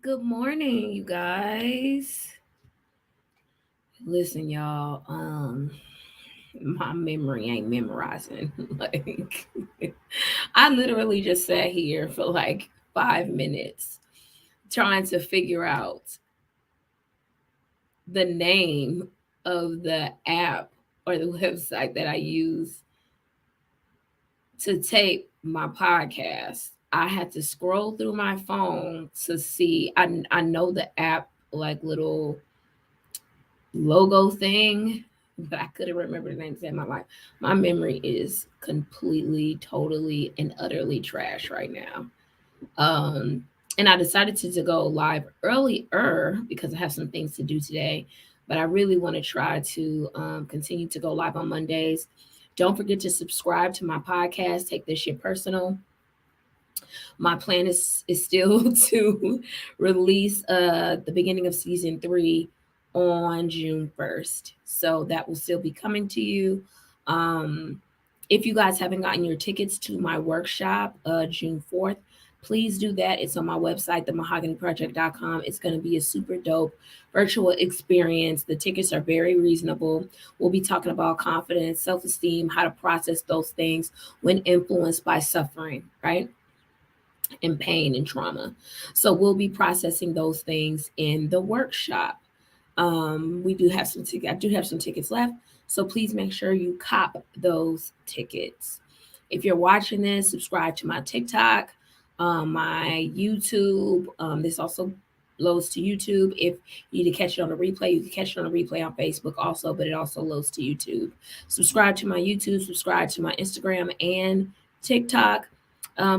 Good morning, you guys. Listen, y'all, my memory ain't memorizing. Like I literally just sat here for like 5 minutes trying to figure out the name of the app or the website that I use to tape my podcast. I had to scroll through my phone to see. I know the app like little logo thing, but I couldn't remember the names of my life. My memory is completely, totally, and utterly trash right now. Um, and I decided to go live earlier because I have some things to do today. But I really want to try to continue to go live on Mondays. Don't forget to subscribe to my podcast. Take this shit personal. My plan is still to release the beginning of season 3 on June 1st. So that will still be coming to you. Um, if you guys haven't gotten your tickets to my workshop June 4th, please do that. It's on my website, themahoganyproject.com. It's going to be a super dope virtual experience. The tickets are very reasonable. We'll be talking about confidence, self-esteem, how to process those things when influenced by suffering, right? And pain and trauma. So we'll be processing those things in the workshop. We do have some tickets. I do have some tickets left. So please make sure you cop those tickets. If you're watching this, subscribe to my TikTok, my YouTube. This also loads to YouTube. If you need to catch it on a replay, you can catch it on a replay on Facebook also, but it also loads to YouTube. Subscribe to my YouTube, subscribe to my Instagram and TikTok.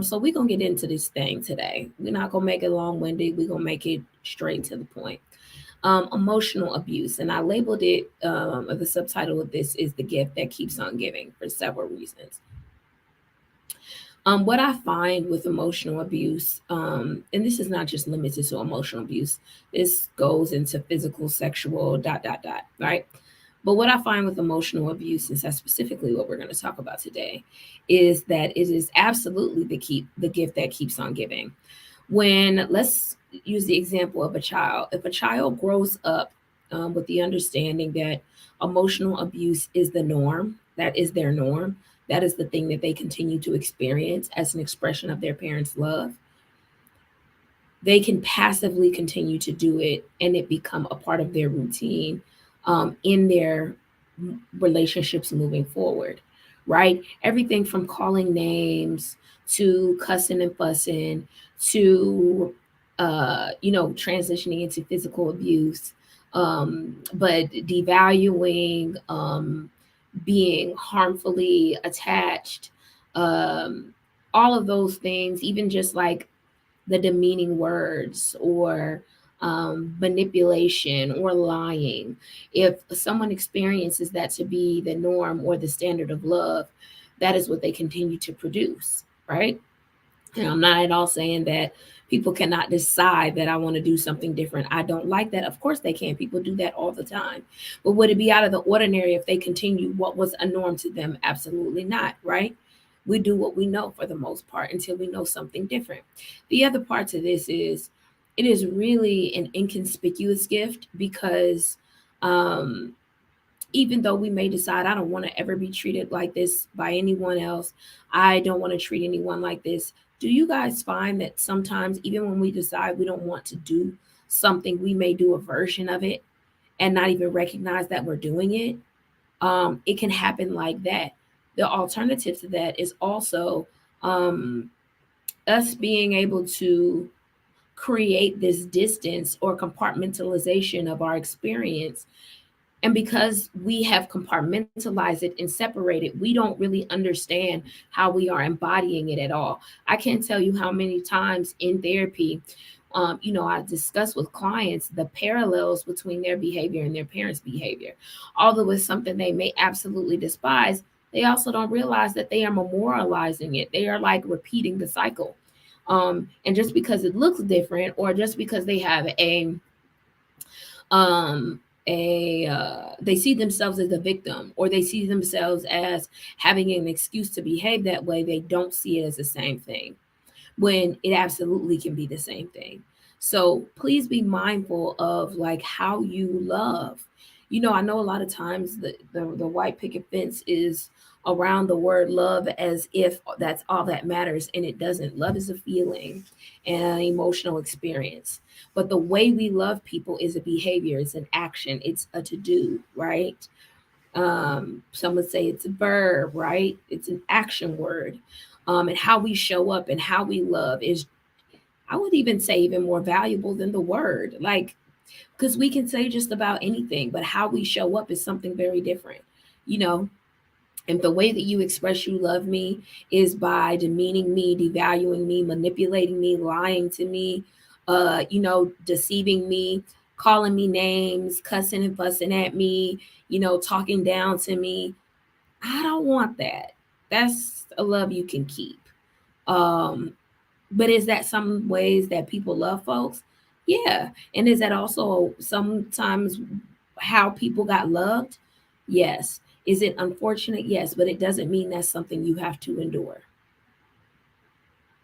So we're gonna get into this thing today. We're not gonna make it long-winded. We're gonna make it straight to the point. Emotional abuse, and I labeled it. The subtitle of this is "The Gift That Keeps on Giving" for several reasons. What I find with emotional abuse, and this is not just limited to emotional abuse. This goes into physical, sexual, dot dot dot. Right. But what I find with emotional abuse, and that's specifically what we're going to talk about today, is that it is absolutely the gift that keeps on giving. When let's use the example of a child. If a child grows up with the understanding that emotional abuse is the norm, that is their norm, that is the thing that they continue to experience as an expression of their parents' love, they can passively continue to do it and it become a part of their routine in their relationships moving forward, right? Everything from calling names to cussing and fussing to, transitioning into physical abuse, but devaluing, being harmfully attached, um, all of those things, even just like the demeaning words or manipulation or lying. If someone experiences that to be the norm or the standard of love, that is what they continue to produce, right? And I'm not at all saying that people cannot decide that I want to do something different. I don't like that. Of course they can. People do that all the time. But would it be out of the ordinary if they continue what was a norm to them? Absolutely not, right? We do what we know for the most part until we know something different. The other part to this is it is really an inconspicuous gift because um, even though we may decide, I don't want to ever be treated like this by anyone else, I don't want to treat anyone like this. Do you guys find that sometimes, even when we decide we don't want to do something, we may do a version of it and not even recognize that we're doing it? It can happen like that. The alternative to that is also um, us being able to create this distance or compartmentalization of our experience. And because we have compartmentalized it and separated, we don't really understand how we are embodying it at all. I can't tell you how many times in therapy, I discuss with clients the parallels between their behavior and their parents' behavior. Although it's something they may absolutely despise, they also don't realize that they are memorializing it. They are like repeating the cycle. And just because it looks different, or just because they have um they see themselves as a victim, or they see themselves as having an excuse to behave that way, they don't see it as the same thing when it absolutely can be the same thing. So please be mindful of like how you love. I know a lot of times the white picket fence is around the word love as if that's all that matters, and it doesn't. Love is a feeling and an emotional experience. But the way we love people is a behavior, it's an action, it's a to do, right? Some would say it's a verb, right? It's an action word. And how we show up and how we love is, I would even say, even more valuable than the word. Like, because we can say just about anything, but how we show up is something very different. You know, and the way that you express you love me is by demeaning me, devaluing me, manipulating me, lying to me, deceiving me, calling me names, cussing and fussing at me, talking down to me. I don't want that. That's a love you can keep. Um, but is that some ways that people love folks? Yeah. And is that also sometimes how people got loved? Yes. Is it unfortunate? Yes. But it doesn't mean that's something you have to endure.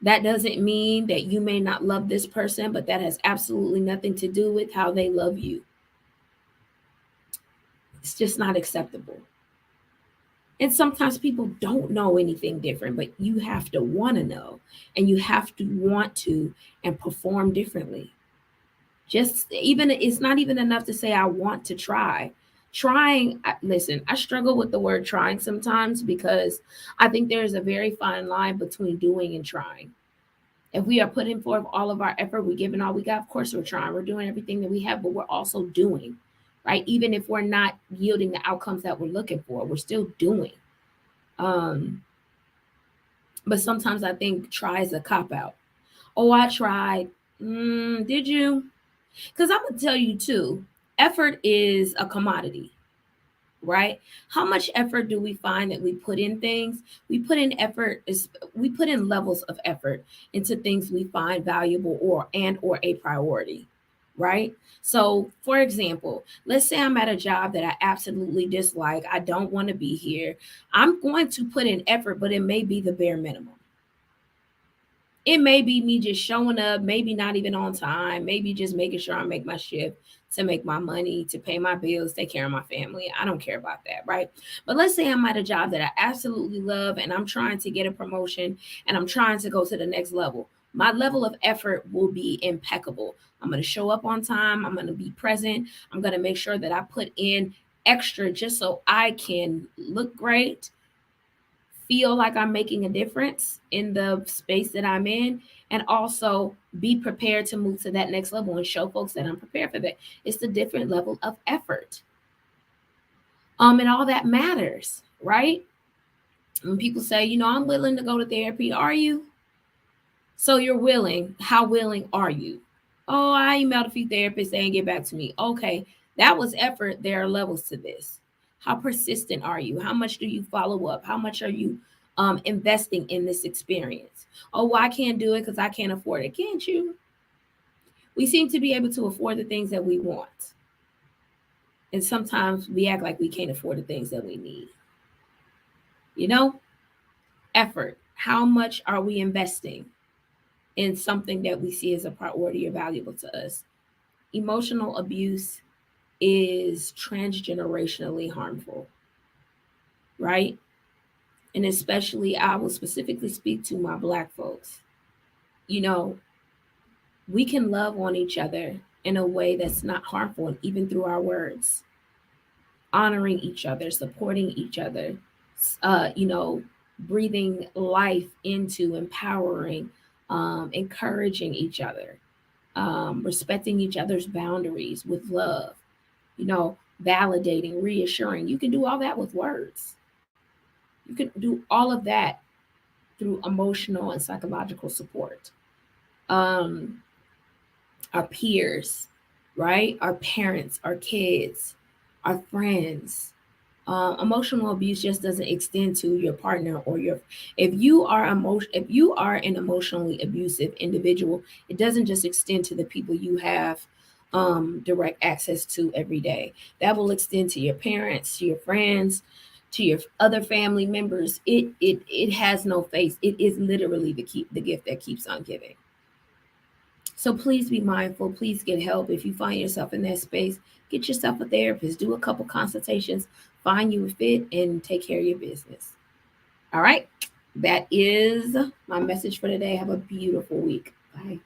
That doesn't mean that you may not love this person, but that has absolutely nothing to do with how they love you. It's just not acceptable. And sometimes people don't know anything different, but you have to want to know, and you have to want to and perform differently. Just even, it's not even enough to say I want to try. Listen, I struggle with the word trying sometimes because I think there's a very fine line between doing and trying. If we are putting forth all of our effort, we're giving all we got, of course we're trying, we're doing everything that we have, but we're also doing, right? Even if we're not yielding the outcomes that we're looking for, we're still doing. um but sometimes I think try is a cop out. Oh, I tried. Did you? Because I'm gonna tell you too, effort is a commodity, right? How much effort do we find that we put in things? We put in levels of effort into things we find valuable or a priority, right? So, for example, let's say I'm at a job that I absolutely dislike. I don't want to be here. I'm going to put in effort, but it may be the bare minimum. It may be me just showing up, maybe not even on time, maybe just making sure I make my shift to make my money, to pay my bills, take care of my family. I don't care about that, right? But let's say I'm at a job that I absolutely love and I'm trying to get a promotion and I'm trying to go to the next level. My level of effort will be impeccable. I'm going to show up on time. I'm going to be present. I'm going to make sure that I put in extra just so I can look great, feel like I'm making a difference in the space that I'm in, and also be prepared to move to that next level and show folks that I'm prepared for that. It's a different level of effort. And all that matters, right? When people say, I'm willing to go to therapy, are you? So you're willing. How willing are you? Oh, I emailed a few therapists, they didn't get back to me. Okay, that was effort. There are levels to this. How persistent are you? How much do you follow up? How much are you investing in this experience? Oh, well, I can't do it because I can't afford it. Can't you? We seem to be able to afford the things that we want. And sometimes we act like we can't afford the things that we need. You know, effort. How much are we investing in something that we see as a priority or valuable to us? Emotional abuse is transgenerationally harmful, right? And especially, I will specifically speak to my Black folks. You know, we can love on each other in a way that's not harmful, and even through our words, honoring each other, supporting each other, uh, you know, breathing life into, empowering, encouraging each other, respecting each other's boundaries with love, validating, reassuring. You can do all that with words. You can do all of that through emotional and psychological support. Um, our peers, right? Our parents, our kids, our friends. Emotional abuse just doesn't extend to your partner or your. If you are an emotionally abusive individual, it doesn't just extend to the people you have direct access to every day. That will extend to your parents, to your friends, to your other family members. It has no face. It is literally the gift that keeps on giving. So please be mindful. Please get help. If you find yourself in that space, get yourself a therapist, do a couple consultations, find you a fit, and take care of your business. All right. That is my message for today. Have a beautiful week. Bye.